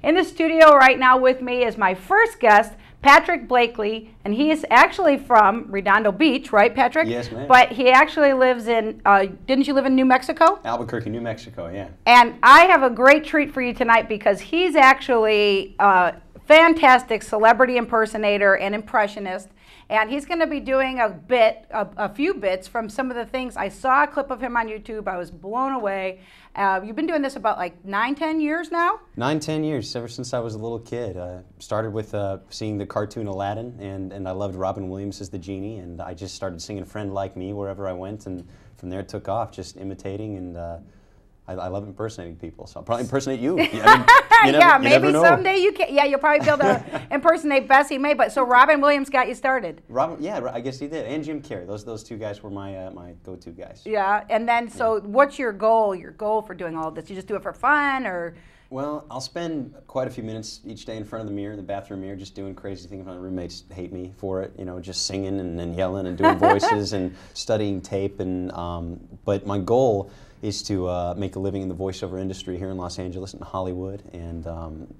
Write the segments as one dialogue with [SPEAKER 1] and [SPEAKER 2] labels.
[SPEAKER 1] In the studio right now with me is my first guest, Patrick Blakely, and he is actually from Redondo Beach, right, Patrick?
[SPEAKER 2] Yes, ma'am.
[SPEAKER 1] But he actually lives in, didn't you live in New Mexico?
[SPEAKER 2] Albuquerque, New Mexico, yeah.
[SPEAKER 1] And I have a great treat for you tonight because he's actually a fantastic celebrity impersonator and impressionist. And he's going to be doing a few bits from some of the things. I saw a clip of him on YouTube. I was blown away. You've been doing this about like 9-10 years now?
[SPEAKER 2] 9-10 years, ever since I was a little kid. Started with seeing the cartoon Aladdin, and I loved Robin Williams as the genie, and I just started singing Friend Like Me wherever I went, and from there it took off, just imitating, and I love impersonating people, so I'll probably impersonate you.
[SPEAKER 1] Yeah, maybe someday you can. Yeah, you'll probably be able to impersonate Bessie May. But so Robin Williams got you started.
[SPEAKER 2] Yeah, I guess he did, and Jim Carrey. Those two guys were my my go-to guys.
[SPEAKER 1] Yeah, and then so what's your goal? Your goal for doing all of this? You just do it for fun, or?
[SPEAKER 2] Well, I'll spend quite a few minutes each day in front of the mirror, the bathroom mirror, just doing crazy things. My roommates hate me for it, you know, just singing and yelling and doing voices and studying tape. And but my goal is to make a living in the voiceover industry here in Los Angeles and Hollywood. And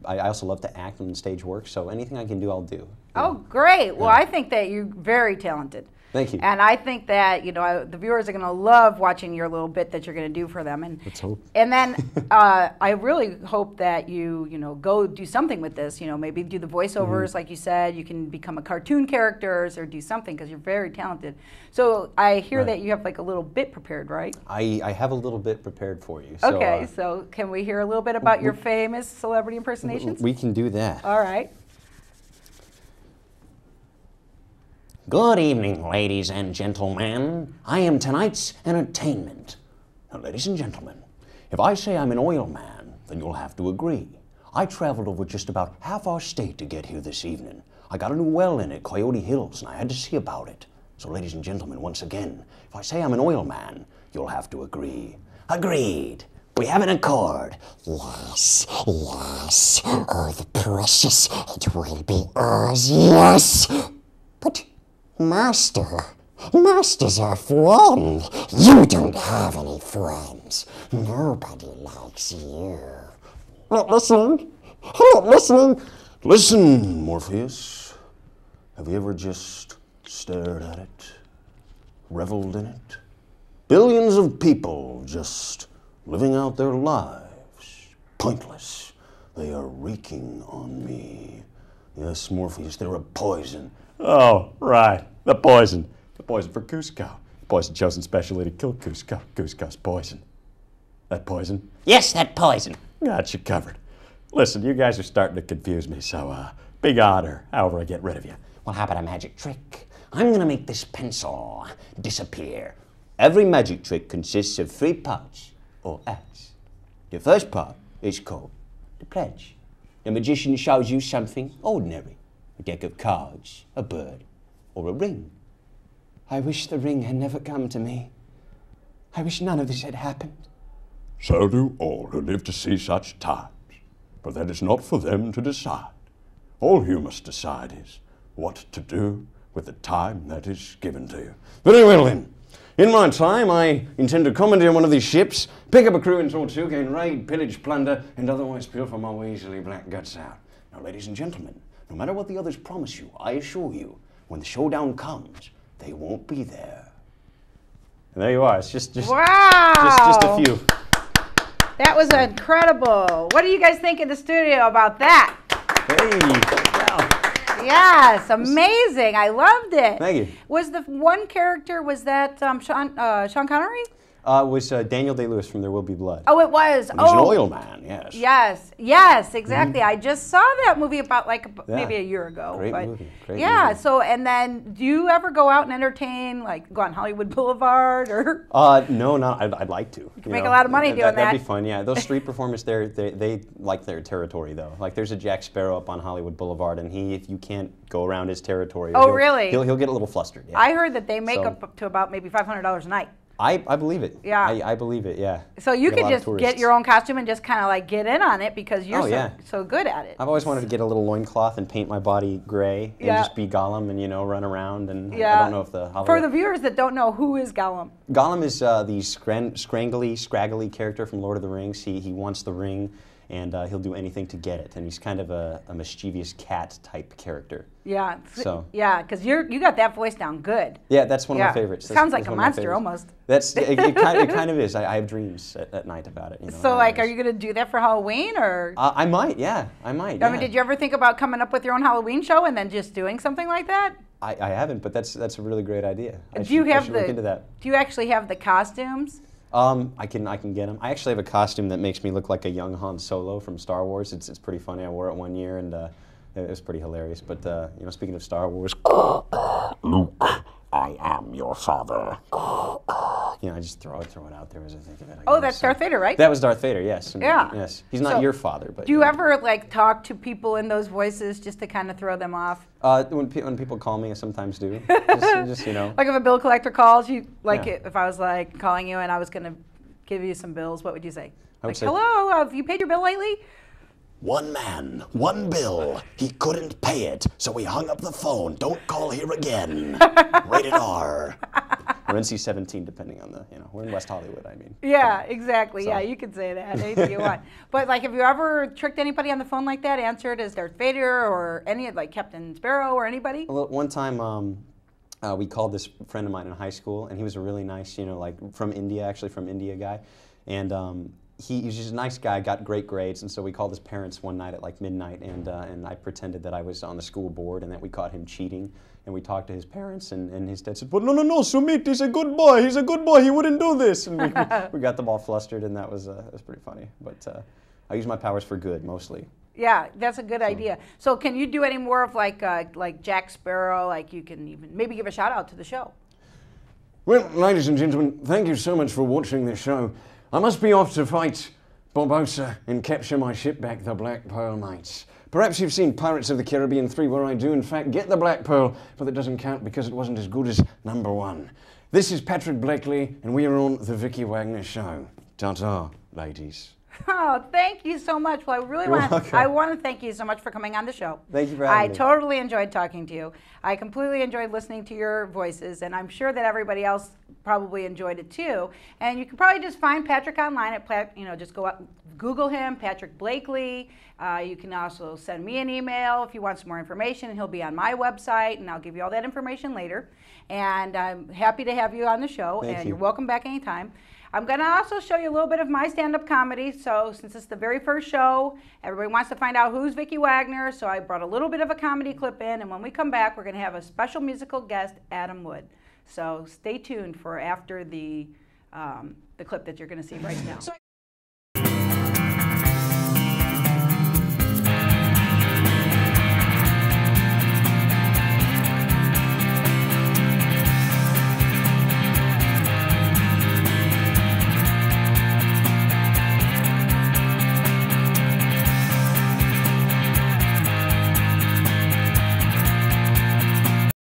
[SPEAKER 2] I also love to act and stage work, so anything I can do, I'll do.
[SPEAKER 1] Oh, great. Well, I think that you're very talented.
[SPEAKER 2] Thank you.
[SPEAKER 1] And I think that, you know, the viewers are going to love watching your little bit that you're going to do for them. And
[SPEAKER 2] let's hope.
[SPEAKER 1] And then I really hope that you know, go do something with this. You know, maybe do the voiceovers, like you said. You can become a cartoon characters or do something because you're very talented. So I hear that you have like a little bit prepared, right?
[SPEAKER 2] I have a little bit prepared for you.
[SPEAKER 1] Okay, so can we hear a little bit about your famous celebrity impersonations?
[SPEAKER 2] We can do that.
[SPEAKER 1] All right.
[SPEAKER 3] Good evening, ladies and gentlemen. I am tonight's entertainment. Now, ladies and gentlemen, if I say I'm an oil man, then you'll have to agree. I traveled over just about half our state to get here this evening. I got a new well in at Coyote Hills, and I had to see about it. So, ladies and gentlemen, once again, if I say I'm an oil man, you'll have to agree. Agreed. We have an accord.
[SPEAKER 4] Yes, yes, the precious, it will be ours, yes. But Master's our friend. You don't have any friends. Nobody likes you. Not listening? I'm not listening.
[SPEAKER 3] Listen, Morpheus. Have you ever just stared at it? Reveled in it? Billions of people just living out their lives. Pointless. They are reeking on me. Yes, Morpheus, they're a poison.
[SPEAKER 5] Oh, right. The poison. The poison for Cusco. Poison chosen specially to kill Cusco. Cusco's poison. That poison?
[SPEAKER 3] Yes, that poison.
[SPEAKER 5] Got you covered. Listen, you guys are starting to confuse me, so big honor, however I get rid of you.
[SPEAKER 3] Well, how about a magic trick? I'm gonna make this pencil disappear. Every magic trick consists of 3 parts, or acts. The first part is called the pledge. The magician shows you something ordinary. A deck of cards, a bird, or a ring. I wish the ring had never come to me. I wish none of this had happened.
[SPEAKER 5] So do all who live to see such times. But that is not for them to decide. All you must decide is what to do with the time that is given to you. Very well then. In my time, I intend to commandeer one of these ships, pick up a crew in Tortuga, and raid, pillage, plunder, and otherwise pilfer my weaselly black guts out. Now, ladies and gentlemen, no matter what the others promise you, I assure you, when the showdown comes, they won't be there.
[SPEAKER 2] And there you are. It's just
[SPEAKER 1] wow.
[SPEAKER 2] Just a few.
[SPEAKER 1] That was incredible. What do you guys think in the studio about that?
[SPEAKER 2] Hey, wow.
[SPEAKER 1] Yes, amazing. I loved it.
[SPEAKER 2] Thank you.
[SPEAKER 1] Was the one character, was that Sean Connery?
[SPEAKER 2] It was Daniel Day-Lewis from There Will Be Blood.
[SPEAKER 1] Oh, it was.
[SPEAKER 3] He's an oil man, yes.
[SPEAKER 1] Yes, exactly. I just saw that movie about maybe a year ago.
[SPEAKER 2] Great movie. Great
[SPEAKER 1] movie.
[SPEAKER 2] So,
[SPEAKER 1] and then do you ever go out and entertain, like go on Hollywood Boulevard or?
[SPEAKER 2] No, not. I'd like to. You
[SPEAKER 1] can make a lot of money doing that.
[SPEAKER 2] That'd be fun. Yeah, those street performers there, they like their territory though. Like there's a Jack Sparrow up on Hollywood Boulevard, and if you can't go around his territory,
[SPEAKER 1] really?
[SPEAKER 2] He'll get a little flustered. Yeah.
[SPEAKER 1] I heard that they make up to about maybe $500 a night.
[SPEAKER 2] I believe it.
[SPEAKER 1] Yeah.
[SPEAKER 2] I believe it, yeah.
[SPEAKER 1] So you could just get your own costume and just kind of like get in on it because you're so good at it.
[SPEAKER 2] I've always wanted to get a little loincloth and paint my body gray and just be Gollum and, run around. And I don't know if the Hollywood...
[SPEAKER 1] For the viewers that don't know, who is Gollum?
[SPEAKER 2] Gollum is the scraggly character from Lord of the Rings. He wants the ring, and he'll do anything to get it. And he's kind of a mischievous cat type character.
[SPEAKER 1] Yeah.
[SPEAKER 2] So
[SPEAKER 1] yeah, because you got that voice down good.
[SPEAKER 2] yeah, that's one of my favorites.
[SPEAKER 1] Sounds
[SPEAKER 2] That's
[SPEAKER 1] like a
[SPEAKER 2] one of my
[SPEAKER 1] monster
[SPEAKER 2] favorites.
[SPEAKER 1] almost.
[SPEAKER 2] That's it kind of is. I have dreams at night about it. You know,
[SPEAKER 1] So like, are you gonna do that for Halloween or?
[SPEAKER 2] I might. Yeah, I might.
[SPEAKER 1] I mean, did you ever think about coming up with your own Halloween show and then just doing something like that?
[SPEAKER 2] I haven't, but that's a really great idea. I
[SPEAKER 1] Do you have
[SPEAKER 2] should look into that.
[SPEAKER 1] Do you actually have the costumes?
[SPEAKER 2] I can get them. I actually have a costume that makes me look like a young Han Solo from Star Wars. It's pretty funny. I wore it one year and it was pretty hilarious. But you know, speaking of Star Wars,
[SPEAKER 4] Luke, I am your father.
[SPEAKER 2] you know, I just throw it out there as I think of it.
[SPEAKER 1] Oh, that's Darth Vader, right?
[SPEAKER 2] That was Darth Vader. Yes.
[SPEAKER 1] Yeah.
[SPEAKER 2] Yes. He's not
[SPEAKER 1] So,
[SPEAKER 2] your father, but.
[SPEAKER 1] Do you ever like talk to people in those voices just to kind of throw them off?
[SPEAKER 2] When people call me, I sometimes do. just you know.
[SPEAKER 1] Like if a bill collector calls you, like
[SPEAKER 2] Yeah.
[SPEAKER 1] if I was like calling you and I was gonna give you some bills, what would you say?
[SPEAKER 2] I would
[SPEAKER 1] Like,
[SPEAKER 2] say-
[SPEAKER 1] hello, have you paid your bill lately?
[SPEAKER 3] One man, one bill. He couldn't pay it, so he hung up the phone. Don't call here again. Rated R.
[SPEAKER 2] Or NC-17, depending on the, you know, we're in West Hollywood, I mean.
[SPEAKER 1] Yeah, exactly.
[SPEAKER 2] So-
[SPEAKER 1] Yeah, you could say that anything you want. But like, have you ever tricked anybody on the phone like that? Answered as Darth Vader or any of like Captain Sparrow or anybody?
[SPEAKER 2] Well, one time, we called this friend of mine in high school, and he was a really nice, you know, like from India guy, and he was just a nice guy, got great grades, and so we called his parents one night at like midnight, and I pretended that I was on the school board and that we caught him cheating, and we talked to his parents, and his dad said, "But no, Sumit, he's a good boy, he wouldn't do this," and we got them all flustered, and that was pretty funny, but I use my powers for good, mostly.
[SPEAKER 1] Yeah, that's a good idea. So can you do any more of like Jack Sparrow? Like you can even maybe give a shout out to the show.
[SPEAKER 5] Well, ladies and gentlemen, thank you so much for watching this show. I must be off to fight Barbossa and capture my ship back, the Black Pearl Knights. Perhaps you've seen Pirates of the Caribbean 3, where I do in fact get the Black Pearl, but that doesn't count because it wasn't as good as #1. This is Patrick Blakely, and we are on the Vicki Wagner Show. Ta-ta, ladies.
[SPEAKER 1] Oh, thank you so much. Well, I really want to thank you so much for coming on the show.
[SPEAKER 2] Thank you for having me.
[SPEAKER 1] I totally enjoyed talking to you. I completely enjoyed listening to your voices, and I'm sure that everybody else probably enjoyed it too. And you can probably just find Patrick online at just go up, Google him, Patrick Blakely. You can also send me an email if you want some more information, and he'll be on my website, and I'll give you all that information later. And I'm happy to have you on the show,
[SPEAKER 2] Thank you.
[SPEAKER 1] You're welcome back anytime. I'm going to also show you a little bit of my stand-up comedy. So since it's the very first show, everybody wants to find out who's Vicki Wagner. So I brought a little bit of a comedy clip in. And when we come back, we're going to have a special musical guest, Adam Wood. So stay tuned for after the clip that you're going to see right now.